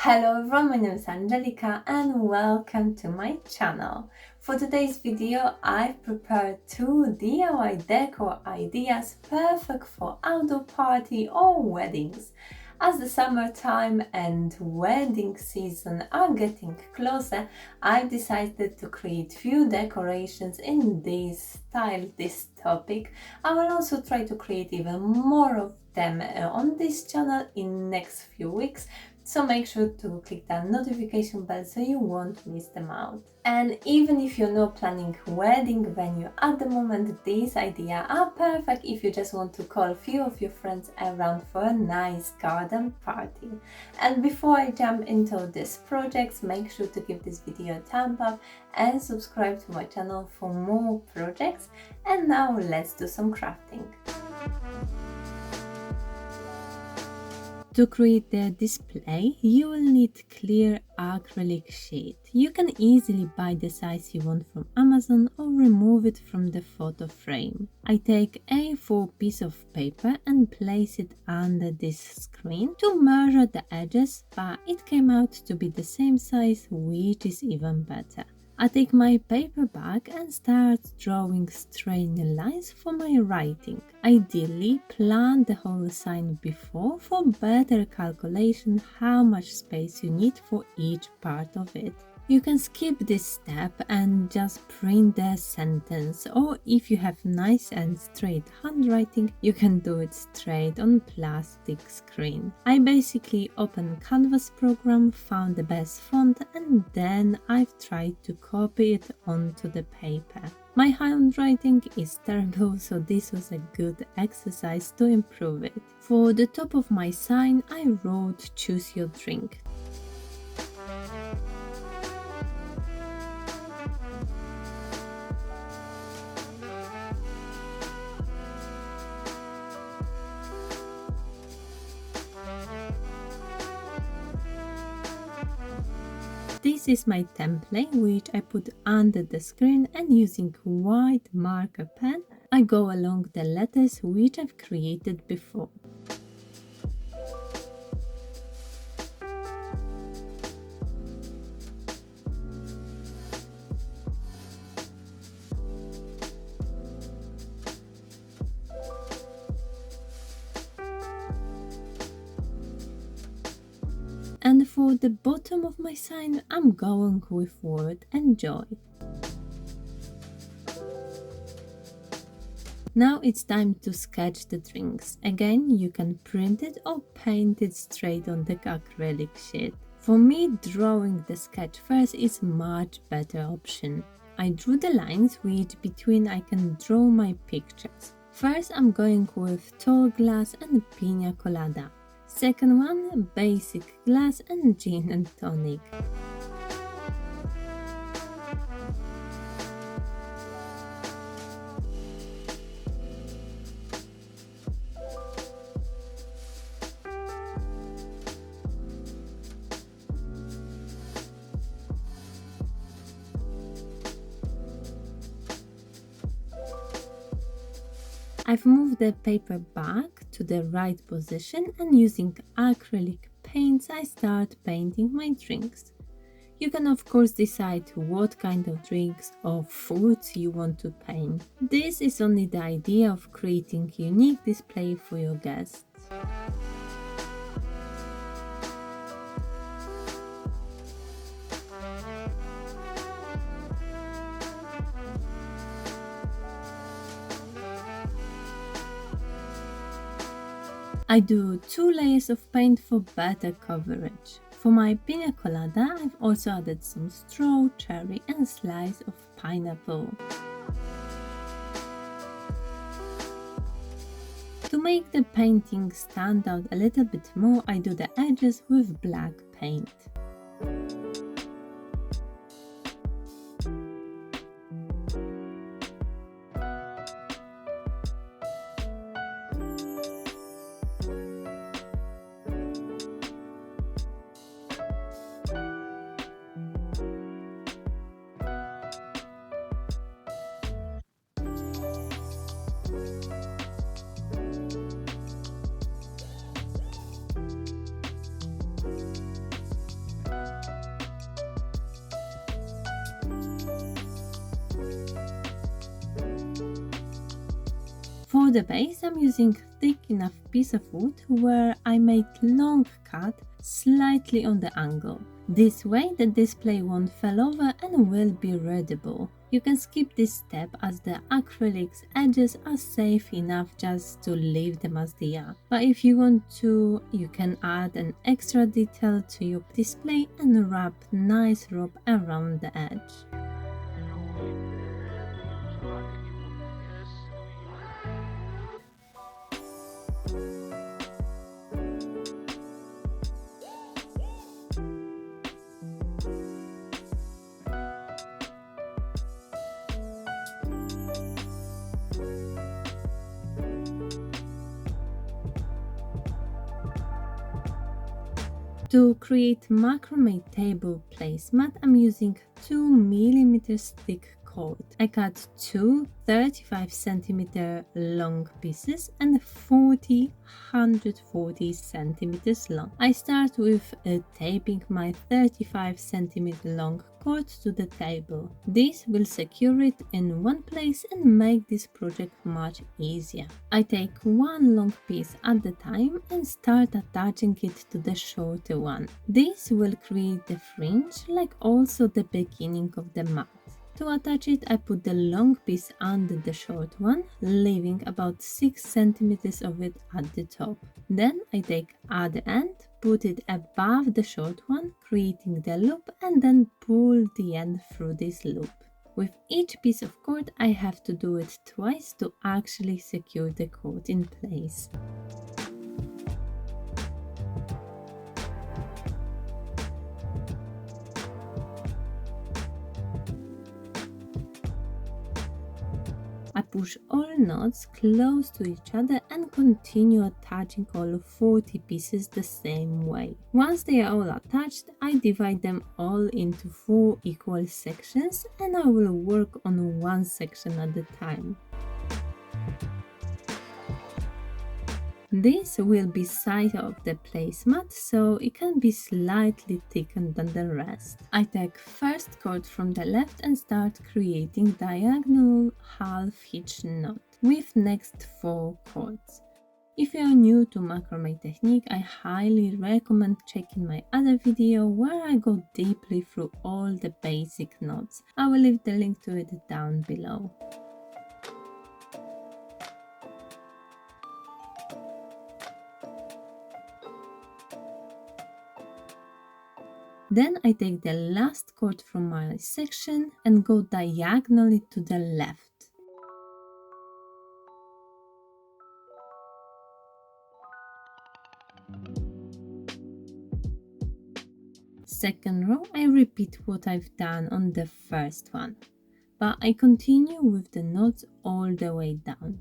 Hello everyone, my name is Angelica and welcome to my channel. For today's video, I've prepared 2 DIY decor ideas perfect for outdoor party or weddings. As the summertime and wedding season are getting closer, I've decided to create few decorations in this style, this topic. I will also try to create even more of them on this channel in next few weeks. So make sure to click that notification bell so you won't miss them out. And even if you're not planning wedding venue at the moment, these ideas are perfect if you just want to call a few of your friends around for a nice garden party. And before I jump into these projects, make sure to give this video a thumb up and subscribe to my channel for more projects. And now let's do some crafting. To create the display, you will need clear acrylic sheet. You can easily buy the size you want from Amazon or remove it from the photo frame. I take a A4 piece of paper and place it under this screen to measure the edges, but it came out to be the same size, which is even better. I take my paper bag and start drawing straight lines for my writing. Ideally, plan the whole sign before for better calculation how much space you need for each part of it. You can skip this step and just print the sentence, or if you have nice and straight handwriting, you can do it straight on plastic screen. I basically opened Canvas program, found the best font, and then I've tried to copy it onto the paper. My handwriting is terrible, so this was a good exercise to improve it. For the top of my sign, I wrote "Choose your drink." This is my template, which I put under the screen, and using white marker pen, I go along the letters which I've created before. And for the bottom of my sign, I'm going with word "enjoy." Now it's time to sketch the drinks. Again, you can print it or paint it straight on the acrylic sheet. For me, drawing the sketch first is much better option. I drew the lines which between I can draw my pictures. First, I'm going with tall glass and pina colada. Second one, basic glass and gin and tonic. I've moved the paper back to the right position, and using acrylic paints I start painting my drinks. You can of course decide what kind of drinks or foods you want to paint. This is only the idea of creating unique display for your guests. I do 2 layers of paint for better coverage. For my pina colada, I've also added some straw, cherry and slice of pineapple. To make the painting stand out a little bit more, I do the edges with black paint. For the base, I'm using thick enough piece of wood where I made long cut slightly on the angle. This way the display won't fall over and will be readable. You can skip this step as the acrylic's edges are safe enough just to leave them as they are. But if you want to, you can add an extra detail to your display and wrap nice rope around the edge. To create macrame table placemat, I'm using 2 mm thick cord. I cut two 35 cm long pieces and 140 cm long. I start with taping my 35 cm long cord to the table. This will secure it in one place and make this project much easier. I take one long piece at a time and start attaching it to the shorter one. This will create the fringe like also the beginning of the mat. To attach it, I put the long piece under the short one, leaving about 6 cm of it at the top. Then I take other end, put it above the short one, creating the loop, and then pull the end through this loop. With each piece of cord, I have to do it twice to actually secure the cord in place. I push all knots close to each other and continue attaching all 40 pieces the same way. Once they are all attached, I divide them all into 4 equal sections and I will work on one section at a time. This will be side of the placemat, so it can be slightly thicker than the rest. I take first cord from the left and start creating diagonal half hitch knot with next 4 cords. If you are new to macrame technique, I highly recommend checking my other video where I go deeply through all the basic knots. I will leave the link to it down below. Then I take the last cord from my section and go diagonally to the left. Second row, I repeat what I've done on the first one, but I continue with the knots all the way down.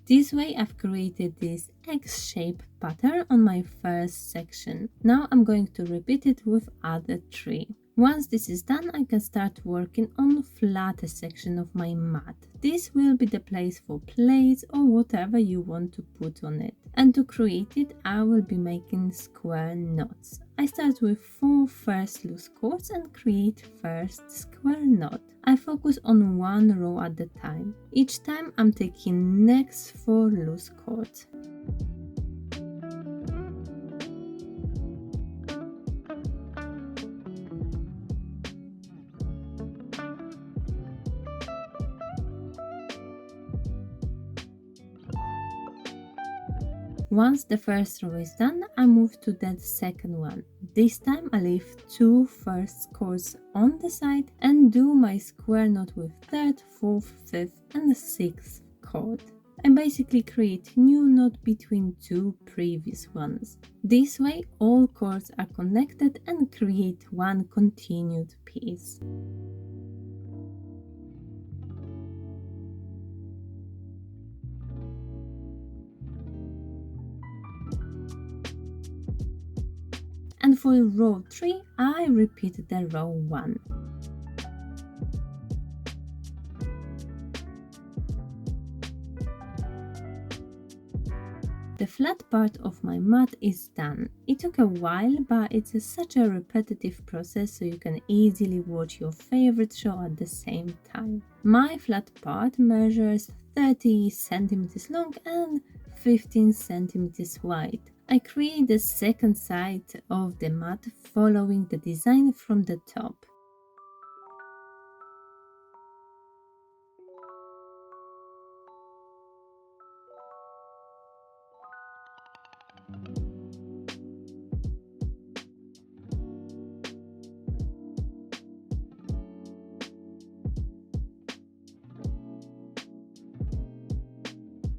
This way I've created this X-shaped pattern on my first section. Now I'm going to repeat it with other 3. Once this is done, I can start working on the flatter section of my mat. This will be the place for plates or whatever you want to put on it. And to create it, I will be making square knots. I start with 4 first loose cords and create first square knot. I focus on one row at a time. Each time I'm taking next 4 loose cords. Once the first row is done, I move to the second one. This time I leave 2 first cords on the side and do my square knot with 3rd, 4th, 5th and 6th cord. I basically create new knot between 2 previous ones. This way all cords are connected and create one continued piece. And for row 3, I repeat the row 1. The flat part of my mat is done. It took a while, but it's such a repetitive process, so you can easily watch your favorite show at the same time. My flat part measures 30 centimeters long and 15 centimeters wide. I create the second side of the mat following the design from the top.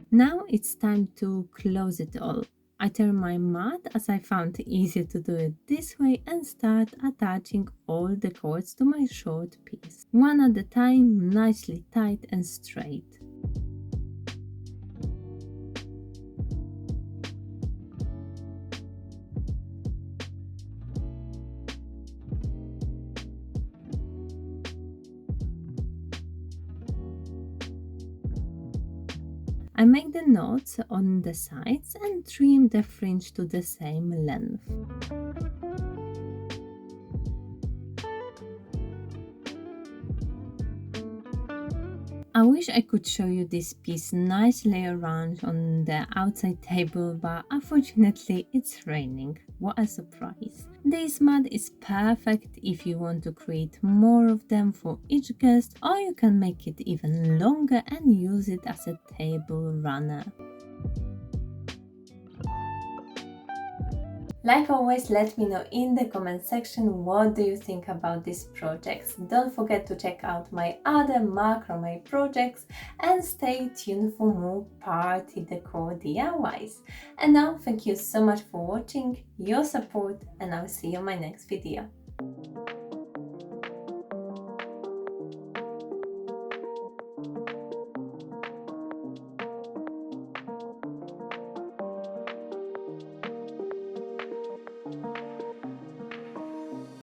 Now it's time to close it all. I turn my mat as I found it easier to do it this way and start attaching all the cords to my short piece, one at a time, nicely tight and straight. I make the knots on the sides and trim the fringe to the same length. I wish I could show you this piece nicely arranged on the outside table, but unfortunately it's raining. What a surprise. This mat is perfect if you want to create more of them for each guest, or you can make it even longer and use it as a table runner. Like always, let me know in the comment section what do you think about these projects. Don't forget to check out my other macrame projects and stay tuned for more party decor DIYs. And now, thank you so much for watching, your support, and I'll see you in my next video.